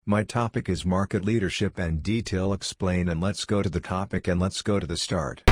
My topic is market leadership and detail explain, and let's go to the topic and let's go to the start.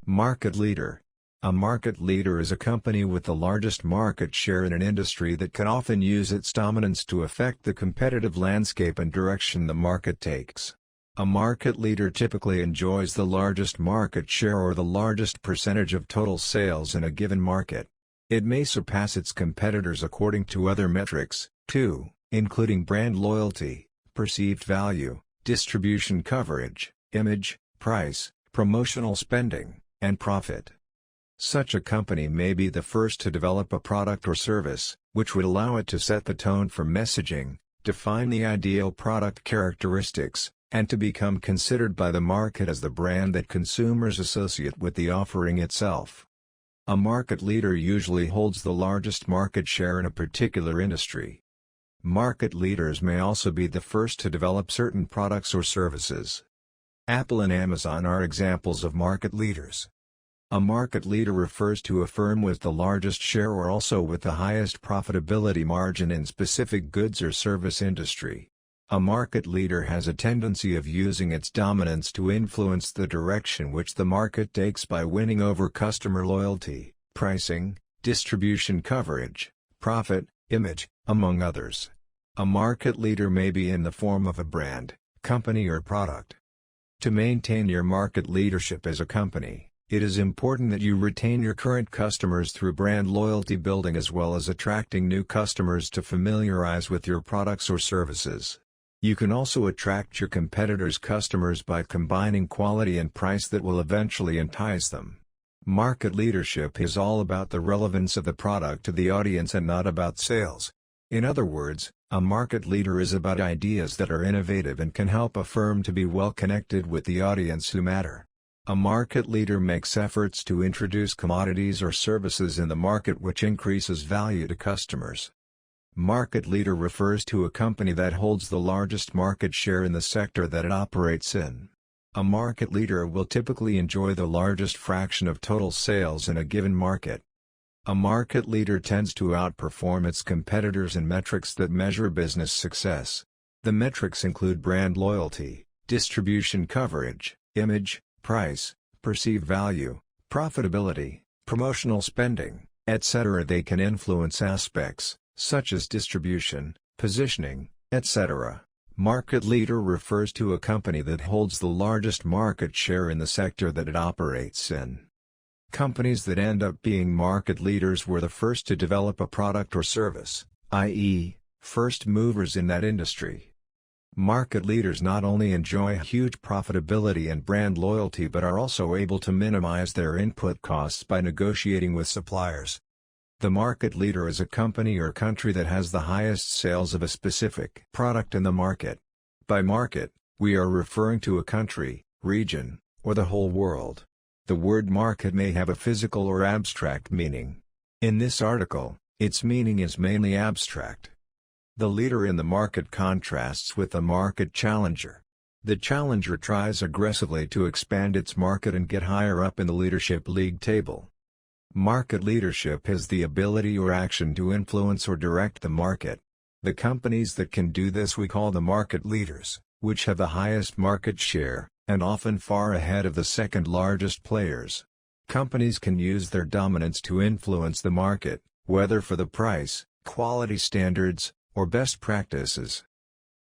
Market leader. A market leader is a company with the largest market share in an industry that can often use its dominance to affect the competitive landscape and direction the market takes. A market leader typically enjoys the largest market share or the largest percentage of total sales in a given market. It may surpass its competitors according to other metrics, too, including brand loyalty, perceived value, distribution coverage, image, price, promotional spending, and profit. Such a company may be the first to develop a product or service, which would allow it to set the tone for messaging, define the ideal product characteristics, and to become considered by the market as the brand that consumers associate with the offering itself. A market leader usually holds the largest market share in a particular industry. Market leaders may also be the first to develop certain products or services. Apple and Amazon are examples of market leaders. A market leader refers to a firm with the largest share or also with the highest profitability margin in specific goods or service industry. A market leader has a tendency of using its dominance to influence the direction which the market takes by winning over customer loyalty, pricing, distribution coverage, profit, image, among others. A market leader may be in the form of a brand, company or product. To maintain your market leadership as a company, it is important that you retain your current customers through brand loyalty building as well as attracting new customers to familiarize with your products or services. You can also attract your competitors' customers by combining quality and price that will eventually entice them. Market leadership is all about the relevance of the product to the audience and not about sales. In other words, a market leader is about ideas that are innovative and can help a firm to be well connected with the audience who matter. A market leader makes efforts to introduce commodities or services in the market which increases value to customers. Market leader refers to a company that holds the largest market share in the sector that it operates in. A market leader will typically enjoy the largest fraction of total sales in a given market. A market leader tends to outperform its competitors in metrics that measure business success. The metrics include brand loyalty, distribution coverage, image, price, perceived value, profitability, promotional spending, etc. They can influence aspects such as distribution, positioning, etc. Market leader refers to a company that holds the largest market share in the sector that it operates in. Companies that end up being market leaders were the first to develop a product or service, i.e., first movers in that industry. Market leaders not only enjoy huge profitability and brand loyalty but are also able to minimize their input costs by negotiating with suppliers. The market leader is a company or country that has the highest sales of a specific product in the market. By market, we are referring to a country, region, or the whole world. The word market may have a physical or abstract meaning. In this article, its meaning is mainly abstract. The leader in the market contrasts with the market challenger. The challenger tries aggressively to expand its market and get higher up in the leadership league table. Market leadership has the ability or action to influence or direct the market. The companies that can do this we call the market leaders, which have the highest market share, and often far ahead of the second largest players. Companies can use their dominance to influence the market, whether for the price, quality standards, or best practices.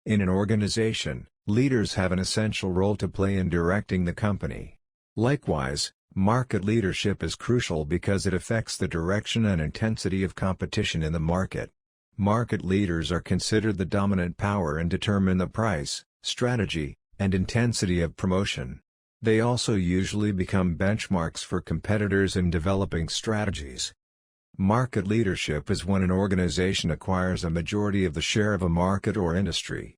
In an organization, leaders have an essential role to play in directing the company. Likewise, market leadership is crucial because it affects the direction and intensity of competition in the market. Market leaders are considered the dominant power and determine the price, strategy, and intensity of promotion. They also usually become benchmarks for competitors in developing strategies. Market leadership is when an organization acquires a majority of the share of a market or industry.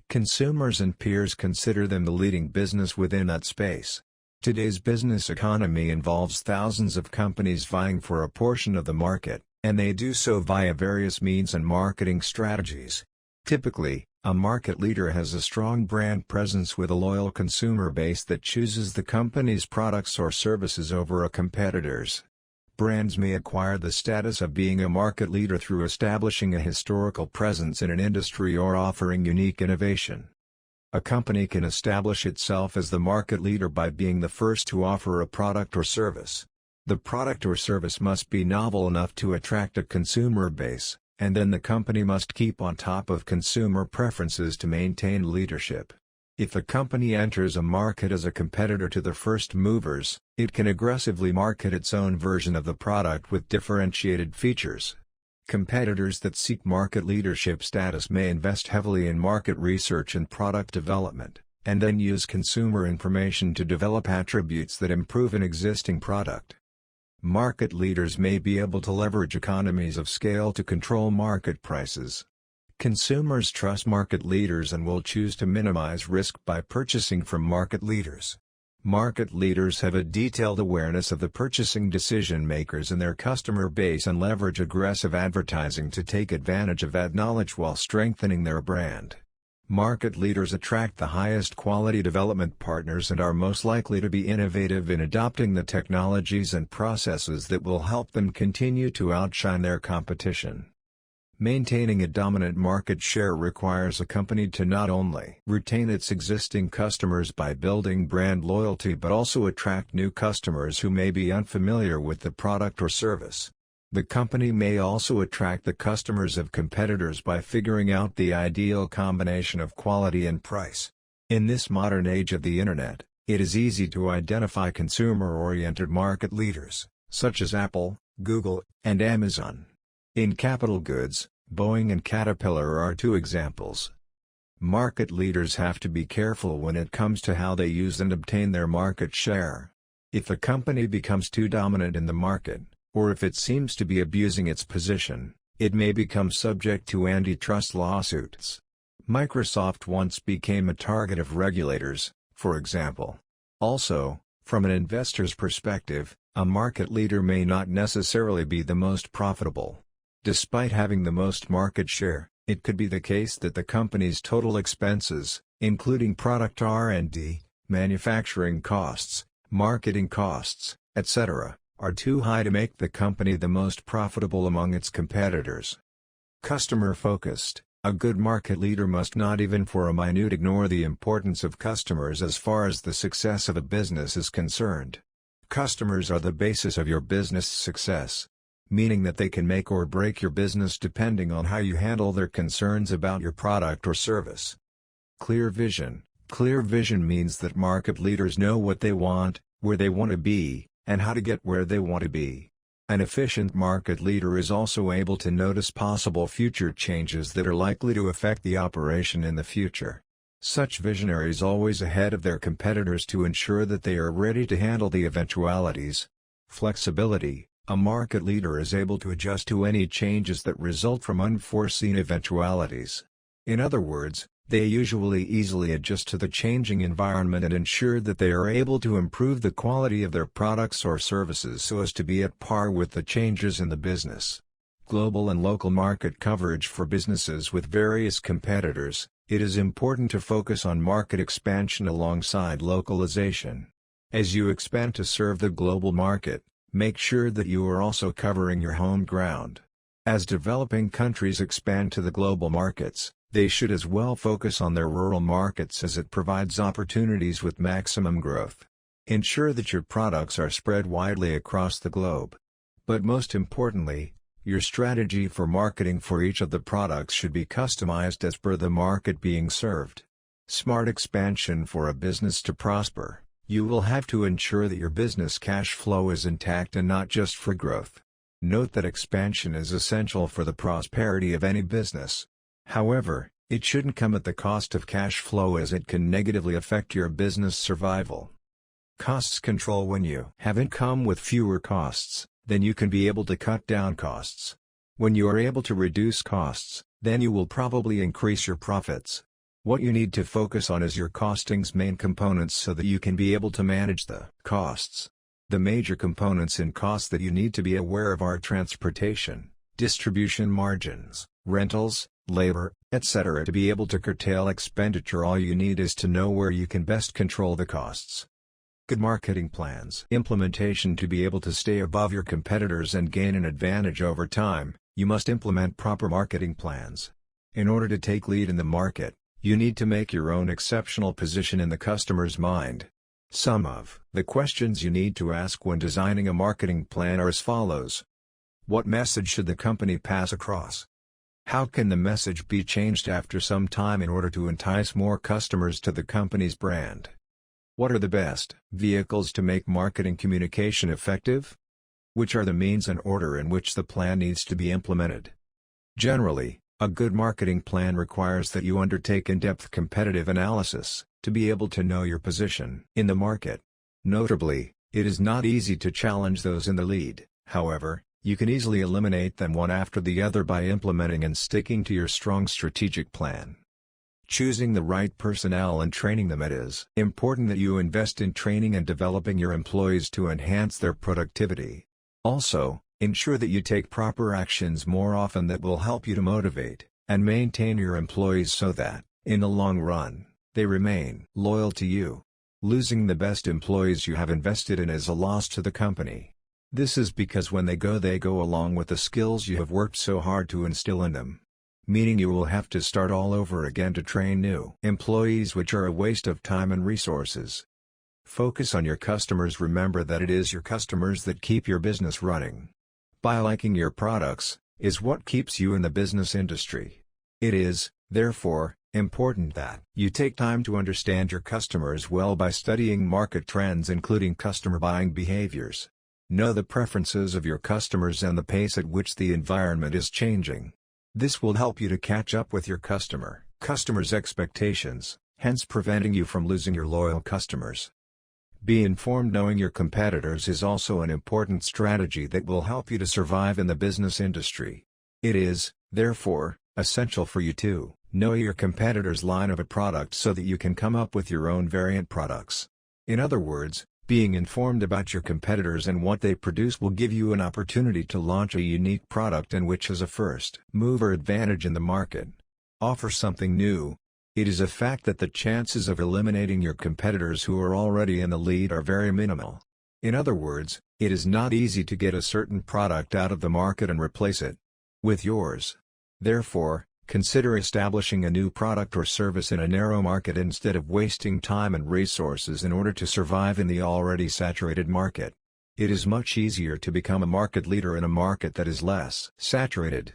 Consumers and peers consider them the leading business within that space. Today's business economy involves thousands of companies vying for a portion of the market, and they do so via various means and marketing strategies. Typically, a market leader has a strong brand presence with a loyal consumer base that chooses the company's products or services over a competitor's. Brands may acquire the status of being a market leader through establishing a historical presence in an industry or offering unique innovation. A company can establish itself as the market leader by being the first to offer a product or service. The product or service must be novel enough to attract a consumer base, and then the company must keep on top of consumer preferences to maintain leadership. If a company enters a market as a competitor to the first movers, it can aggressively market its own version of the product with differentiated features. Competitors that seek market leadership status may invest heavily in market research and product development, and then use consumer information to develop attributes that improve an existing product. Market leaders may be able to leverage economies of scale to control market prices. Consumers trust market leaders and will choose to minimize risk by purchasing from market leaders. Market leaders have a detailed awareness of the purchasing decision makers in their customer base and leverage aggressive advertising to take advantage of that knowledge while strengthening their brand. Market leaders attract the highest quality development partners and are most likely to be innovative in adopting the technologies and processes that will help them continue to outshine their competition. Maintaining a dominant market share requires a company to not only retain its existing customers by building brand loyalty but also attract new customers who may be unfamiliar with the product or service. The company may also attract the customers of competitors by figuring out the ideal combination of quality and price. In this modern age of the Internet, it is easy to identify consumer-oriented market leaders, such as Apple, Google, and Amazon. In capital goods, Boeing and Caterpillar are two examples. Market leaders have to be careful when it comes to how they use and obtain their market share. If a company becomes too dominant in the market, or if it seems to be abusing its position, it may become subject to antitrust lawsuits. Microsoft once became a target of regulators, for example. Also, from an investor's perspective, a market leader may not necessarily be the most profitable. Despite having the most market share, it could be the case that the company's total expenses, including product R&D, manufacturing costs, marketing costs, etc., are too high to make the company the most profitable among its competitors. Customer-focused, a good market leader must not even for a minute ignore the importance of customers as far as the success of a business is concerned. Customers are the basis of your business success, meaning that they can make or break your business depending on how you handle their concerns about your product or service. Clear vision. Clear vision means that market leaders know what they want, where they want to be, and how to get where they want to be. An efficient market leader is also able to notice possible future changes that are likely to affect the operation in the future. Such visionaries always ahead of their competitors to ensure that they are ready to handle the eventualities. Flexibility. A market leader is able to adjust to any changes that result from unforeseen eventualities. In other words, they usually easily adjust to the changing environment and ensure that they are able to improve the quality of their products or services so as to be at par with the changes in the business. Global and local market coverage. For businesses with various competitors, it is important to focus on market expansion alongside localization. As you expand to serve the global market, make sure that you are also covering your home ground. As developing countries expand to the global markets, they should as well focus on their rural markets as it provides opportunities with maximum growth. Ensure that your products are spread widely across the globe. But most importantly, your strategy for marketing for each of the products should be customized as per the market being served. Smart expansion. For a business to prosper, you will have to ensure that your business cash flow is intact and not just for growth. Note that expansion is essential for the prosperity of any business. However, it shouldn't come at the cost of cash flow as it can negatively affect your business survival. Costs control. When you have income with fewer costs, then you can be able to cut down costs. When you are able to reduce costs, then you will probably increase your profits. What you need to focus on is your costing's main components so that you can be able to manage the costs. The major components in costs that you need to be aware of are transportation, distribution margins, rentals, labor, etc. To be able to curtail expenditure, all you need is to know where you can best control the costs. Good marketing plans. Implementation. To be able to stay above your competitors and gain an advantage over time, you must implement proper marketing plans. In order to take lead in the market, you need to make your own exceptional position in the customer's mind. Some of the questions you need to ask when designing a marketing plan are as follows. What message should the company pass across? How can the message be changed after some time in order to entice more customers to the company's brand? What are the best vehicles to make marketing communication effective? Which are the means and order in which the plan needs to be implemented? Generally, a good marketing plan requires that you undertake in-depth competitive analysis, to be able to know your position in the market. Notably, it is not easy to challenge those in the lead, however, you can easily eliminate them one after the other by implementing and sticking to your strong strategic plan. Choosing the right personnel and training them. It is important that you invest in training and developing your employees to enhance their productivity. Also, ensure that you take proper actions more often that will help you to motivate and maintain your employees so that, in the long run, they remain loyal to you. Losing the best employees you have invested in is a loss to the company. This is because when they go along with the skills you have worked so hard to instill in them. Meaning you will have to start all over again to train new employees, which are a waste of time and resources. Focus on your customers. Remember that it is your customers that keep your business running. By liking your products, is what keeps you in the business industry. It is, therefore, important that you take time to understand your customers well by studying market trends including customer buying behaviors. Know the preferences of your customers and the pace at which the environment is changing. This will help you to catch up with your customers' expectations, hence preventing you from losing your loyal customers. Be informed. Knowing your competitors is also an important strategy that will help you to survive in the business industry. It is, therefore, essential for you to know your competitors' line of a product so that you can come up with your own variant products. In other words, being informed about your competitors and what they produce will give you an opportunity to launch a unique product and which has a first mover advantage in the market. Offer something new. It is a fact that the chances of eliminating your competitors who are already in the lead are very minimal. In other words, it is not easy to get a certain product out of the market and replace it with yours. Therefore, consider establishing a new product or service in a narrow market instead of wasting time and resources in order to survive in the already saturated market. It is much easier to become a market leader in a market that is less saturated.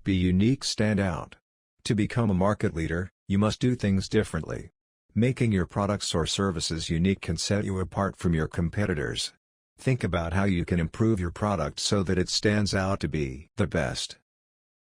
Be unique. Stand out. To become a market leader, you must do things differently. Making your products or services unique can set you apart from your competitors. Think about how you can improve your product so that it stands out to be the best.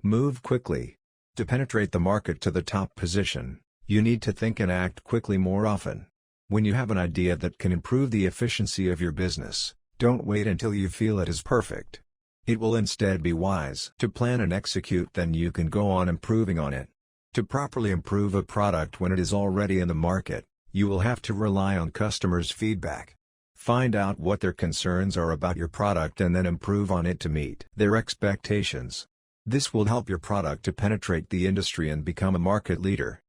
Move quickly. To penetrate the market to the top position, you need to think and act quickly more often. When you have an idea that can improve the efficiency of your business, don't wait until you feel it is perfect. It will instead be wise to plan and execute, then you can go on improving on it. To properly improve a product when it is already in the market, you will have to rely on customers' feedback. Find out what their concerns are about your product and then improve on it to meet their expectations. This will help your product to penetrate the industry and become a market leader.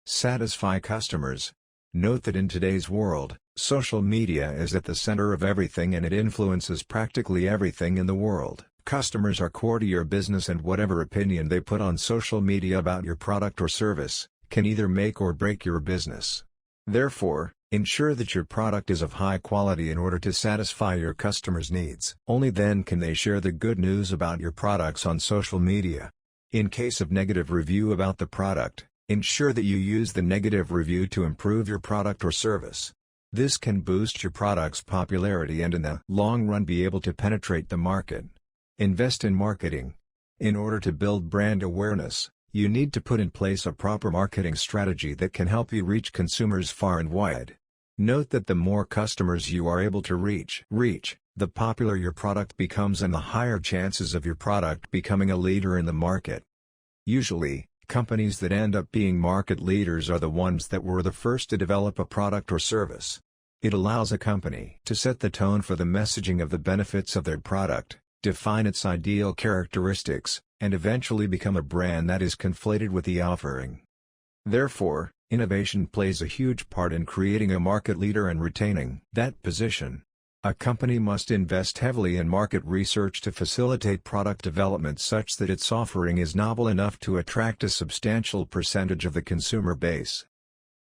Satisfy customers. Note that in today's world, social media is at the center of everything and it influences practically everything in the world. Customers are core to your business and whatever opinion they put on social media about your product or service, can either make or break your business. Therefore, ensure that your product is of high quality in order to satisfy your customers' needs. Only then can they share the good news about your products on social media. In case of negative review about the product, ensure that you use the negative review to improve your product or service. This can boost your product's popularity and in the long run be able to penetrate the market. Invest in marketing. In order to build brand awareness, you need to put in place a proper marketing strategy that can help you reach consumers far and wide. Note that the more customers you are able to reach, the popular your product becomes and the higher chances of your product becoming a leader in the market. Usually, companies that end up being market leaders are the ones that were the first to develop a product or service. It allows a company to set the tone for the messaging of the benefits of their product, define its ideal characteristics, and eventually become a brand that is conflated with the offering. Therefore, Innovation plays a huge part in creating a market leader and retaining that position. A company must invest heavily in market research to facilitate product development such that its offering is novel enough to attract a substantial percentage of the consumer base.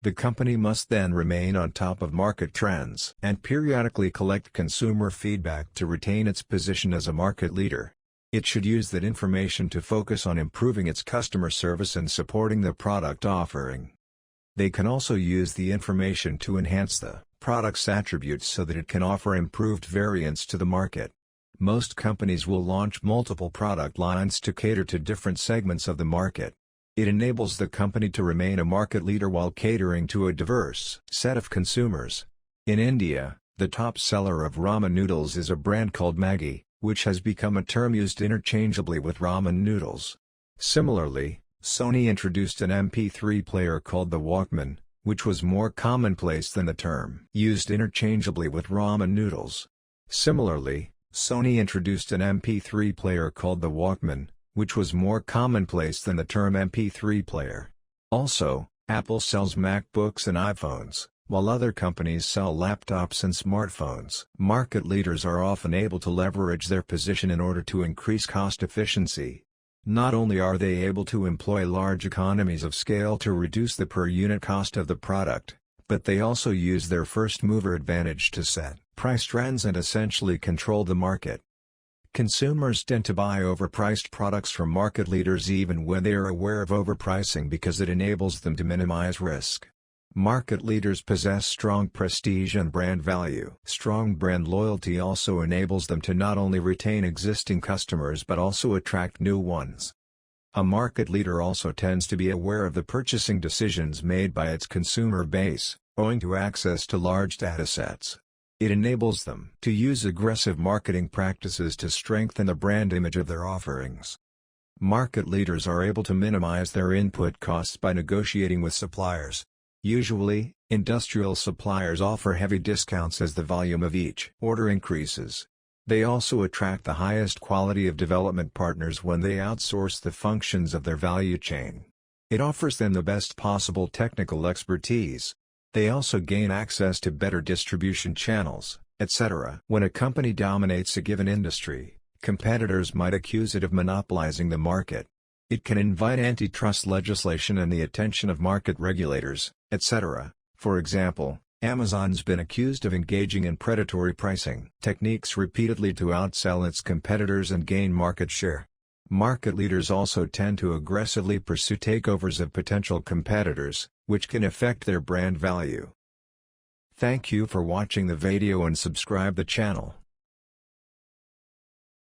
The company must then remain on top of market trends and periodically collect consumer feedback to retain its position as a market leader. It should use that information to focus on improving its customer service and supporting the product offering. They can also use the information to enhance the product's attributes so that it can offer improved variants to the market. Most companies will launch multiple product lines to cater to different segments of the market. It enables the company to remain a market leader while catering to a diverse set of consumers. In India, the top seller of ramen noodles is a brand called Maggi, which has become a term used interchangeably with ramen noodles. Similarly, Sony introduced an MP3 player called the Walkman, which was more commonplace than the term used interchangeably with ramen noodles. Similarly, Sony introduced an MP3 player called the Walkman, which was more commonplace than the term MP3 player. Also, Apple sells MacBooks and iPhones, while other companies sell laptops and smartphones. Market leaders are often able to leverage their position in order to increase cost efficiency. Not only are they able to employ large economies of scale to reduce the per-unit cost of the product, but they also use their first-mover advantage to set price trends and essentially control the market. Consumers tend to buy overpriced products from market leaders even when they are aware of overpricing because it enables them to minimize risk. Market leaders possess strong prestige and brand value. Strong brand loyalty also enables them to not only retain existing customers but also attract new ones. A market leader also tends to be aware of the purchasing decisions made by its consumer base, owing to access to large datasets. It enables them to use aggressive marketing practices to strengthen the brand image of their offerings. Market leaders are able to minimize their input costs by negotiating with suppliers. Usually, industrial suppliers offer heavy discounts as the volume of each order increases. They also attract the highest quality of development partners when they outsource the functions of their value chain. It offers them the best possible technical expertise. They also gain access to better distribution channels, etc. When a company dominates a given industry, competitors might accuse it of monopolizing the market. It can invite antitrust legislation and the attention of market regulators, etc. For example, Amazon's been accused of engaging in predatory pricing techniques repeatedly to outsell its competitors and gain market share. Market leaders also tend to aggressively pursue takeovers of potential competitors, which can affect their brand value. Thank you for watching the video and subscribe the channel.